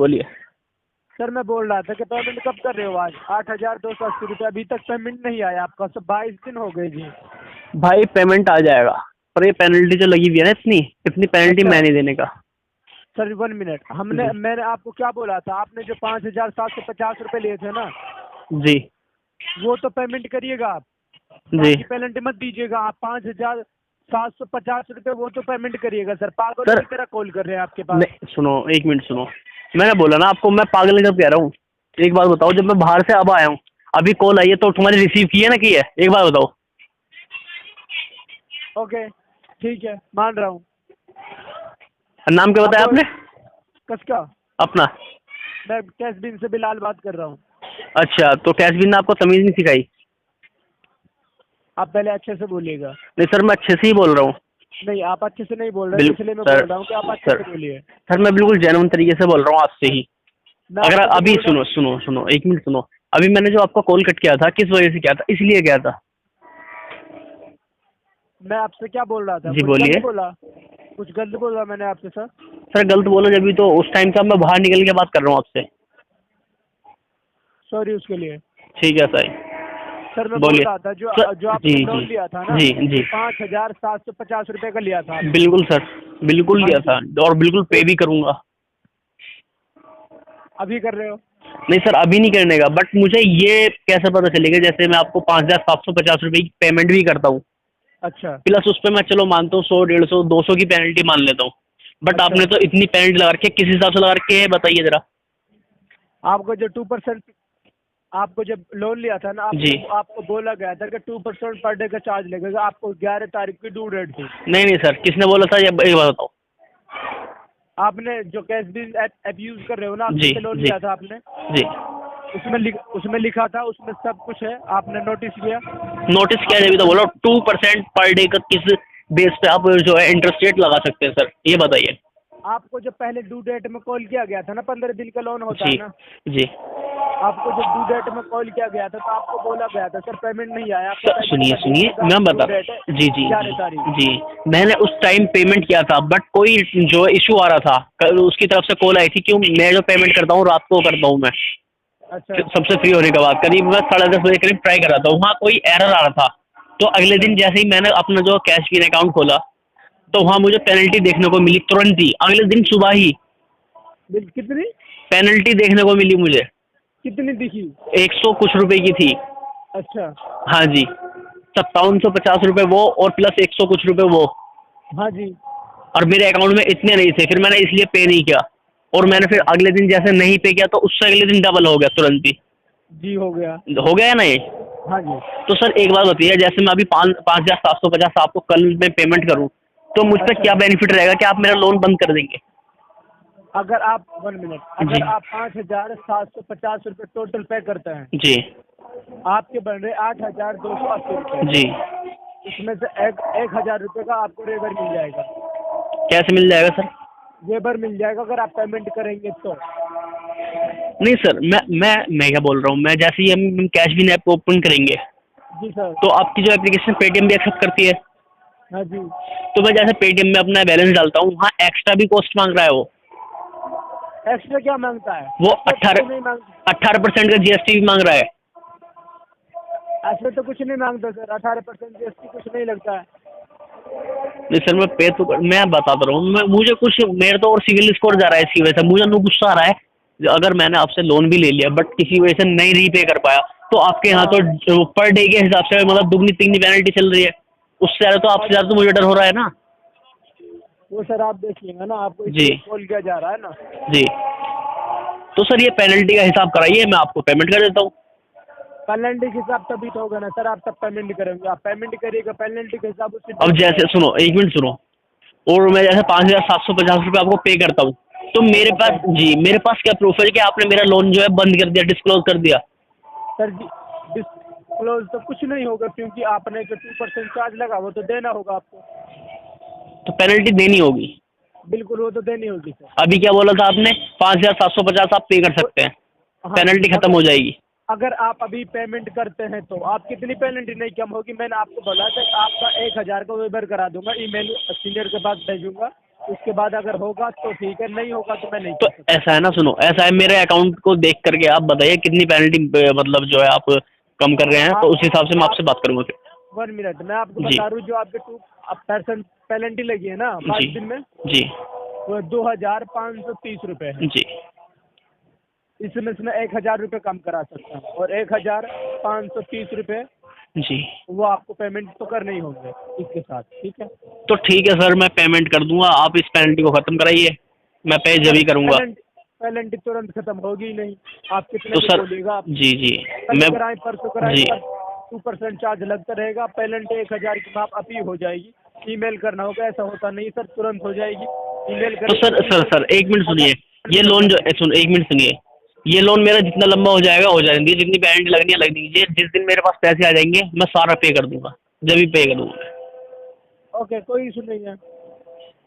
बोलिए। सर मैं बोल रहा था कि पेमेंट कब कर रहे हो आज? 8,280 रुपये अभी तक पेमेंट नहीं आया आपका। सब 22 दिन हो गए जी। भाई पेमेंट आ जाएगा, पर ये पेनल्टी जो लगी हुई है ना, इतनी पेनल्टी अच्छा मैं नहीं देने का। सर 1 मिनट, जी मैंने आपको क्या बोला था? आपने जो 5,750 रुपये लिए थे ना, जी वो तो पेमेंट करिएगा आप। जी। बाकी पेनल्टी मत दीजिएगा आप। 5,750 रुपये वो तो पेमेंट करिएगा सर। पागलों सर की तरह कॉल कर रहे हैं आपके पास। नहीं, सुनो, एक मिनट सुनो। मैंने बोला ना आपको, मैं पागल कब कह रहा हूँ? एक बात बताओ, जब मैं बाहर से अब आया हूँ, अभी कॉल आई है तो तुम्हारी रिसीव की है ना, की है? एक बात बताओ। ओके ठीक है, मान रहा हूँ। नाम क्या बताया अब आपने? किसका? अपना? मैं कैश बिन से बिलाल बात कर रहा हूँ। अच्छा, तो कैश बिन ने आपको तमीज नहीं सिखाई? आप पहले अच्छे से बोलिएगा। नहीं सर, मैं अच्छे से ही बोल रहा हूँ। नहीं, आप अच्छे से नहीं बोल रहे थे, बिल्कुल इसलिए मैं सर। बोल रहा हूँ कि आप अच्छे सर से बोलिए। सर मैं बिल्कुल जेन्युइन तरीके से बोल रहा हूँ आपसे ही। मैं अगर आपको जो अभी बोल रहा सुनो हूँ, सुनो सुनो, एक मिनट सुनो। अभी मैंने जो आपका कॉल कट किया था, किस वजह से किया था, इसलिए किया था। मैं आपसे क्या बोल रहा था? जी कुछ बोलिए। गलत बोला? कुछ गलत बोला मैंने आपसे सर? सर गलत बोलो जब भी, तो उस टाइम का मैं बाहर निकल के बात कर रहा हूँ आपसे। सॉरी उसके लिए। ठीक है सर। सर मैं बोल बोलिए रहा था, सर। जो जी आपने जी लोन लिया था ना, जी जी। 5,750 रुपये का लिया था आपने। बिल्कुल सर, बिल्कुल हाँ लिया जी। था, और बिल्कुल पे तो भी करूंगा। अभी कर रहे हो? नहीं सर, अभी नहीं करने का, बट मुझे ये कैसे पता चलेगा? जैसे मैं आपको 5,750 रुपये की पेमेंट भी करता हूँ, अच्छा प्लस उस पर मैं चलो मानता हूँ 100, 150, 200 की पेनल्टी मान लेता हूँ, बट अच्छा। आपने तो इतनी पेनल्टी लगा रखी है, किस हिसाब से लगा रखी है बताइए जरा। आपको जो 2%, आपको जब लोन लिया था ना, जी। आपको बोला गया था कि 2% पर डे का चार्ज लगेगा। आपको 11 तारीख की ड्यू डेट थी। नहीं नहीं सर, किसने बोला था, ये एक बात बताओ। आपने जो कैश बिल ऐप यूज कर रहे हो ना, आप जी जिससे लोन जी लिया था आपने, जी। उसमें लिखा था, उसमें सब कुछ है। आपने नोटिस किया? नोटिस किया, आपने जब तो पढ़ बोलो 2% पर डे का किस बेस पे आप जो है इंटरेस्ट रेट लगा सकते हैं सर, ये बताइए। आपको जब पहले ड्यू डेट में कॉल किया गया था ना, 15 दिन का लोन होता जी है ना, जी। आपको जब ड्यू डेट में कॉल किया गया था तो आपको बोला गया था सर पेमेंट नहीं आया, आपका सर पेमेंट सुनिए कर सुनिए, दीजिएगा, मैं आपकी ड्यू बता। डेट है जी जी 11 जी तारीख जी। मैंने उस टाइम पेमेंट किया था, बट कोई जो इशू आ रहा था, उसकी तरफ से कॉल आई थी, क्यों मैं जो पेमेंट करता हूँ रात को करता हूँ मैं, अच्छा सबसे फ्री होने के बाद करीब मैं 10:30 बजे करीब ट्राई कर रहा था, वहाँ कोई एरर आ रहा था। तो अगले अच्छा। दिन जैसे ही मैंने अपना जो कैश पिन अकाउंट खोला, तो जी। वहाँ मुझे पेनल्टी देखने को मिली तुरंत ही, अगले दिन सुबह ही बिल कितनी? पेनल्टी देखने को मिली मुझे। कितनी दिखी? 100 कुछ रुपए की थी। अच्छा। हाँ जी, 5750 रुपये वो, और प्लस 100 कुछ रुपए वो। हाँ जी। और मेरे अकाउंट में इतने नहीं थे, फिर मैंने इसलिए पे नहीं किया। और मैंने फिर अच्छा। अगले दिन जैसे नहीं पे किया, तो उससे अगले दिन डबल हो गया तुरंत ही। जी हो गया। हो गया ना ये? हाँ जी। तो सर एक बात बताइए, जैसे मैं अभी 5,750 आपको कल में पेमेंट करूं, तो मुझ पर अच्छा। क्या बेनिफिट रहेगा कि आप मेरा लोन बंद कर देंगे? अगर आप 1 मिनट, जी अगर आप 5,750 रुपये टोटल पे करते हैं, जी आपके बन रहे 8,280 रुपये। जी। उसमें से 1,000 रुपये का आपको वेबर मिल जाएगा। कैसे मिल जाएगा सर? वेबर मिल जाएगा अगर आप पेमेंट करेंगे तो। नहीं सर, मैं क्या बोल रहा हूँ, मैं जैसे ही हम कैश बिन ऐप ओपन करेंगे, जी सर। तो आपकी जो एप्लीकेशन पेटीएम भी एक्सेप्ट करती है, हाँ जी। तो मैं जैसे पेटीएम में अपना बैलेंस डालता हूँ, वहाँ एक्स्ट्रा भी कॉस्ट मांग रहा है वो। एक्स्ट्रा क्या मांगता है? वो एक्स्ट्रा तो कुछ नहीं मांग 18% का जीएसटी भी मांग रहा है। एक्स्ट्रा तो कुछ नहीं मांगता सर। 18% जीएसटी कुछ नहीं लगता है। नहीं सर, मैं पे तो मैं बताता रहा हूँ, मुझे कुछ मेरे तो और सिविल स्कोर जा रहा है इसकी वजह से, मुझे गुस्सा आ रहा है। अगर मैंने आपसे लोन भी ले लिया, बट किसी वजह से नहीं रीपे कर पाया, तो आपके यहाँ हाँ। तो पर डे के हिसाब से मतलब दुगनी तिगनी पेनल्टी चल रही है। उससे ज़्यादा तो आपसे ज़्यादा तो मुझे डर हो रहा है ना। वो सर आप देखिएगा ना, आपको जी इसलिए कॉल किया जा रहा है ना। जी। तो सर ये पेनल्टी का हिसाब कराइए, मैं आपको पेमेंट कर देता हूँ। पेनल्टी के हिसाब तभी तो होगा ना सर, आप तब पेमेंट करेंगे। आप पेमेंट करिएगा पेनल्टी के हिसाब उसी अब टाइम हो जैसे जाएगा। सुनो, एक मिनट सुनो। और मैं जैसे 5,750 रुपये आपको पे करता हूँ, तो मेरे अच्छा। पास, जी मेरे पास क्या प्रूफ है कि आपने मेरा लोन जो है बंद कर दिया, डिस्क्लोज कर दिया? सर जी डिस्क्लोज तो कुछ नहीं होगा, क्योंकि आपने जो 2% चार्ज लगा वो तो देना होगा आपको। तो पेनल्टी देनी होगी। बिल्कुल, वो तो देनी होगी सर। अभी क्या बोला था आपने? 5,750 आप पे कर तो सकते हैं, हाँ जी। पेनल्टी खत्म अगर हो जाएगी। अगर आप अभी पेमेंट करते हैं तो आप कितनी पेनल्टी नहीं कम होगी? मैंने आपको बोला था कि आपका 1,000 का वेबर करा दूंगा, ईमेल सीनियर के पास भेजूंगा, उसके बाद अगर होगा तो ठीक है, नहीं होगा तो मैं नहीं तो कर सकता। ऐसा है ना, सुनो, ऐसा है, मेरे अकाउंट को देख करके आप बताइए कितनी पेनल्टी मतलब जो है आप कम कर रहे हैं, तो आप उस हिसाब से मैं आपसे आप बात करूँगा फिर। 1 मिनट, मैं आपको जी बता रहा हूँ, जो आपके 2% पेनल्टी लगी है ना जी 5 दिन में, जी वो 2,530 रुपये है। जी इसमें से मैं 1,000 रुपये कम करा सकता हूँ, और 1,530 रुपये जी। वो आपको पेमेंट तो करने ही होंगे इसके साथ, ठीक है? तो ठीक है सर, मैं पेमेंट कर दूंगा, आप इस पेनल्टी को ख़त्म कराइए, मैं पे जब सर ही करूंगा। पेनल्टी तुरंत खत्म होगी ही नहीं, आप कितने तो भी सर बोलिएगा, आप जी जी कल मैं कराएं परसों कराएं जी, पर 2% चार्ज लगता रहेगा। पेनल्टी 1,000 की माफ अभी हो जाएगी। ईमेल करना होगा, ऐसा होता नहीं सर, तुरंत हो जाएगी। ईमेल तो करेंगे सर तो सर ईमेल सर एक मिनट सुनिए, ये खत्म लोन कर जो देंगे। सुन, एक मिनट सुनिए, ये लोन मेरा जितना लंबा हो जाएगा हो जाने दीजिए, जितनी पेनल्टी लगनी है लग दीजिए, जिस दिन मेरे पास पैसे आ जाएंगे मैं सारा पे कर दूंगा, जब भी पे करूँगा। ओके, कोई इशू नहीं है।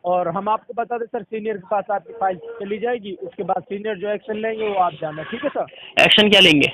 और हम आपको बता दें सर, सीनियर के पास आपकी फाइल चली जाएगी, उसके बाद सीनियर जो एक्शन लेंगे वो आप जाना, ठीक है सर? एक्शन क्या लेंगे?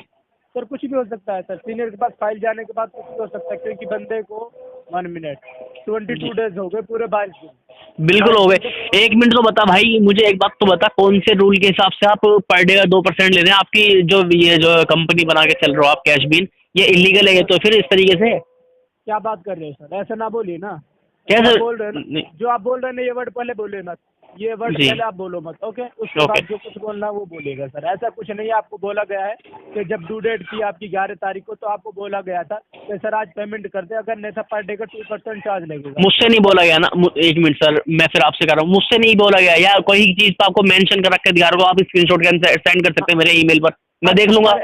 सर कुछ भी हो सकता है सर, सीनियर के पास फाइल जाने के बाद कुछ भी हो सकता है, क्योंकि बंदे को 1 मिनट 22 डेज हो गए, पूरे 22 दिन। बिल्कुल हो 22 दिन गए। के पूरे एक मिनट तो बता भाई, मुझे एक बात तो बता, कौन से रूल के हिसाब से आप पर डे का 2% ले रहे हैं? आपकी जो ये जो कंपनी बना के चल रहे हो आप, कैश बिन, ये इलीगल है ये तो फिर इस तरीके से? क्या बात कर रहे हैं सर, ऐसा ना बोलिए ना। जो कैसे? आप बोल रहे हैं ना, नहीं। जो आप बोल रहे हैं ना, ये वर्ड पहले बोलिए मत, ये वर्ड जी पहले आप बोलो मत, ओके? उसके ओके। बाद जो कुछ बोलना है वो बोलिएगा सर। ऐसा कुछ नहीं है, आपको बोला गया है कि जब ड्यू डेट थी आपकी 11 तारीख को, तो आपको बोला गया था कि सर आज पेमेंट कर दे, अगर नहीं था पर डे का 2% चार्ज लगेगा। मुझसे नहीं बोला गया ना, एक मिनट सर, मैं फिर आपसे कर रहा हूँ, मुझसे नहीं बोला गया, या कोई चीज़ तो आपको मेंशन कर रख के दिखा रहा हो, आप स्क्रीनशॉट सेंड कर सकते हैं मेरे ईमेल पर, मैं देख लूंगा।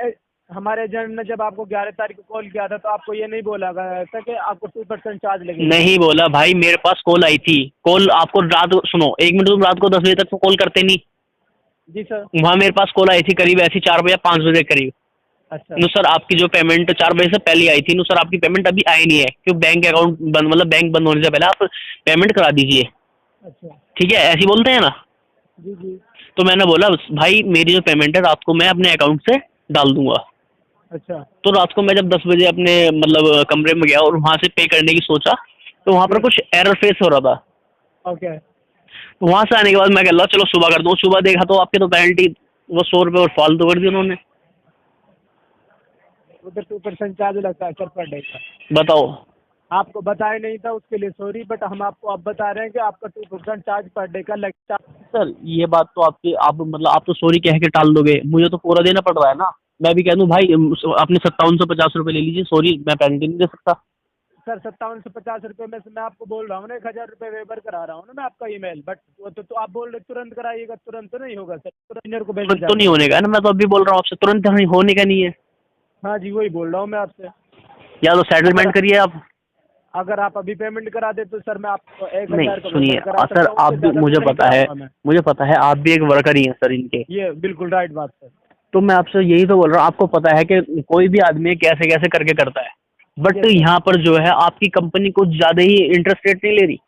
हमारे एजेंट ने जब आपको 11 तारीख को कॉल किया था, तो आपको ये नहीं बोला गया था कि आपको 2% चार्ज लगेगा। नहीं बोला भाई, मेरे पास कॉल आई थी, कॉल आपको रात सुनो, एक मिनट, तुम रात को 10 बजे तक तो कॉल करते नहीं? जी सर। वहाँ मेरे पास कॉल आई थी करीब ऐसी 4 बजे 5 बजे करीब। अच्छा नो सर, आपकी जो पेमेंट 4 बजे से पहले आई थी, नो सर आपकी पेमेंट अभी आई नहीं है, क्यों? बैंक अकाउंट बंद, मतलब बैंक बंद होने से पहले आप पेमेंट करा दीजिए, अच्छा। ठीक है? ऐसे ही बोलते हैं ना। जी जी। तो मैंने बोला भाई मेरी जो पेमेंट है रात को मैं अपने अकाउंट से डाल दूंगा। अच्छा। तो रात को मैं जब 10 बजे अपने मतलब कमरे में गया और वहाँ से पे करने की सोचा, तो वहाँ पर जी। कुछ एरर फेस हो रहा था। ओके। तो वहाँ से आने के बाद मैं कह रहा चलो सुबह कर दूँ, सुबह देखा तो आपके तो पेनल्टी वो 100 रुपये और फालतू कर दी उन्होंने। उधर 2% चार्ज लगता है सर पर डे का। बताओ। आपको बताया नहीं था, उसके लिए सॉरी, बट हम आपको अब बता रहे हैं कि आपका 2% चार्ज पर डे का लगता है। सर ये बात तो आपकी, आप मतलब आप तो सॉरी कह के टाल दोगे, मुझे तो पूरा देना पड़ रहा है ना। मैं भी कह दूं भाई आपने 5750 रुपये ले लीजिए, सॉरी मैं पेनल्टी नहीं दे सकता। सर 5750 रुपये में से मैं आपको बोल रहा हूँ ना, 1,000 रुपये वेबर करा रहा हूँ ना मैं आपका ईमेल, बट वो तो आप बोल रहे तुरंत कराइएगा, तुरंत तो नहीं होगा सर, इंजीनियर को भेजा तुरंत तो नहीं जाएगा। होने का ना, मैं तो अभी बोल रहा हूँ आपसे, तुरंत होने का नहीं है। हाँ जी, वही बोल रहा हूँ मैं आपसे। या तो अगर सेटलमेंट करिए आप। अगर आप अभी पेमेंट करा दे तो सर मैं आपको नहीं 1,000 का सुनिए, वेबर करा सर सकता हूँ, आप उससे भी, ज़्यादा मुझे कुछ नहीं पता है, कराऊंगा मैं। मुझे पता है आप भी एक वर्कर ही हैं सर इनके। ये बिल्कुल राइट बात सर। तो मैं आपसे यही तो बोल रहा हूँ, आपको पता है कि कोई भी आदमी कैसे कैसे करके करता है, बट यस सर। यहाँ पर जो है आपकी कंपनी कुछ ज़्यादा ही इंटरेस्ट रेट नहीं ले रही।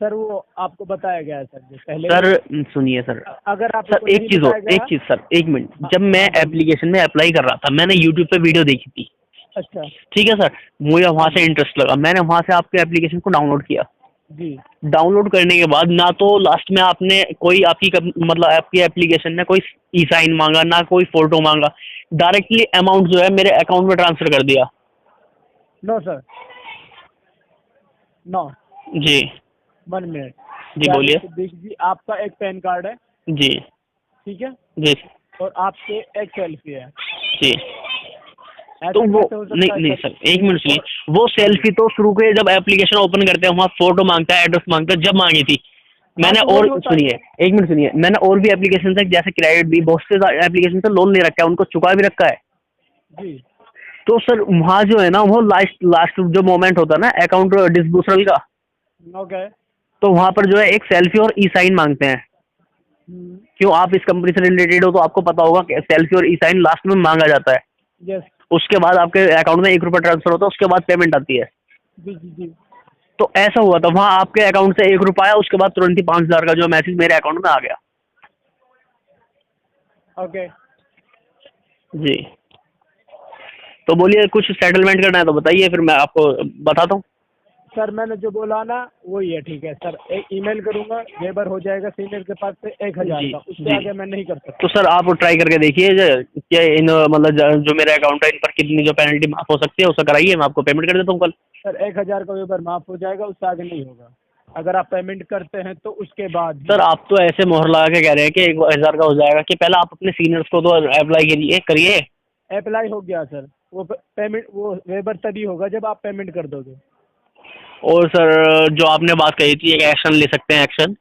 सर वो आपको बताया गया है सर जो पहले ही। सर सुनिए सर, अगर सर आपको एक नहीं चीज़ और, बताया एक गया। चीज़ सर, एक मिनट, हाँ जब मैं हाँ बोलिए। एप्लीकेशन में अप्लाई कर रहा था मैंने यूट्यूब पे वीडियो देखी थी, अच्छा। ठीक है सर, मुझे हाँ वहाँ से जी। इंटरेस्ट लगा, मैंने वहाँ से आपके एप्लीकेशन को डाउनलोड किया। जी। डाउनलोड करने के बाद ना तो लास्ट में आपने कोई मतलब आपकी एप्लीकेशन ने कोई ई साइन मांगा, ना कोई फोटो मांगा, डायरेक्टली अमाउंट जो है मेरे अकाउंट में ट्रांसफर कर दिया। No sir, no. जी 1 मिनट। जी क्या बोलिए। सिद्दीक जी, आपका एक पैन कार्ड है, जी ठीक है, जी और आपके एक सेल्फी है। जी। तो ऐसा वो कैसे हो नहीं सकता है नहीं सर? सर, एक मिनट सुनिए, और वो हाँ जी। सेल्फी तो शुरू के जब एप्लीकेशन ओपन करते हैं वहाँ फोटो मांगता है, एड्रेस मांगता है, जब मांगी थी हाँ मैंने। तो और वही होता है। सुनिए, एक मिनट सुनिए, मैंने और भी एप्लीकेशन से जैसे क्रेडिट भी बहुत से एप्लीकेशन से लोन ले रखा है, उनको चुका भी रखा है। जी। तो सर वहाँ जो है ना, वो लास्ट लास्ट जो मोमेंट होता है ना अकाउंट डिसबर्सल का, ओके। तो वहाँ पर जो है एक सेल्फी और ई साइन मांगते हैं। क्यों? आप इस कंपनी से रिलेटेड हो तो आपको पता होगा कि सेल्फी और ई साइन लास्ट में मांगा जाता है। यस। उसके बाद आपके अकाउंट में 1 रुपया ट्रांसफर होता है, उसके बाद पेमेंट आती है। जी जी जी। तो ऐसा हुआ था वहाँ, आपके अकाउंट से 1 रुपया आया, उसके बाद तुरंत ही 5,000 का जो मैसेज मेरे अकाउंट में आ गया। ओके। जी। तो बोलिए, कुछ सेटलमेंट करना है तो बताइए, फिर मैं आपको बताता हूँ। सर मैंने जो बोला ना वही है, ठीक है सर, एक ईमेल करूंगा, वेबर हो जाएगा सीनियर के पास से 1000 जी का, उससे जी। आगे मैं नहीं कर सकता। तो सर आप ट्राई करके देखिए क्या इन मतलब जो मेरा अकाउंट है इन पर कितनी जो पेनल्टी माफ हो सकती है उसका कराइए, मैं आपको पेमेंट कर देता हूँ कल। सर 1000 का वेबर माफ हो जाएगा, उससे आगे नहीं होगा। अगर आप पेमेंट करते हैं तो उसके बाद ही। सर आप तो ऐसे मोहर लगा के कह रहे हैं कि 1000 का हो जाएगा, कि पहले आप अपने सीनियर्स को तो अप्लाई करिए। अप्लाई हो गया सर, वो पेमेंट, वो वेबर तभी होगा जब आप पेमेंट कर दोगे। और सर जो आपने बात कही थी एक एक्शन ले सकते हैं, एक्शन।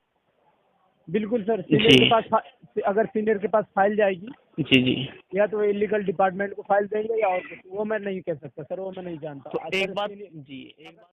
बिल्कुल सर, जी सीनियर के पास अगर सीनियर के पास फाइल जाएगी, जी जी। या तो इलीगल डिपार्टमेंट को फाइल देंगे या और कुछ, वो मैं नहीं कह सकता सर, वो मैं नहीं जानता। तो एक सर बात सीनियर जी, एक बात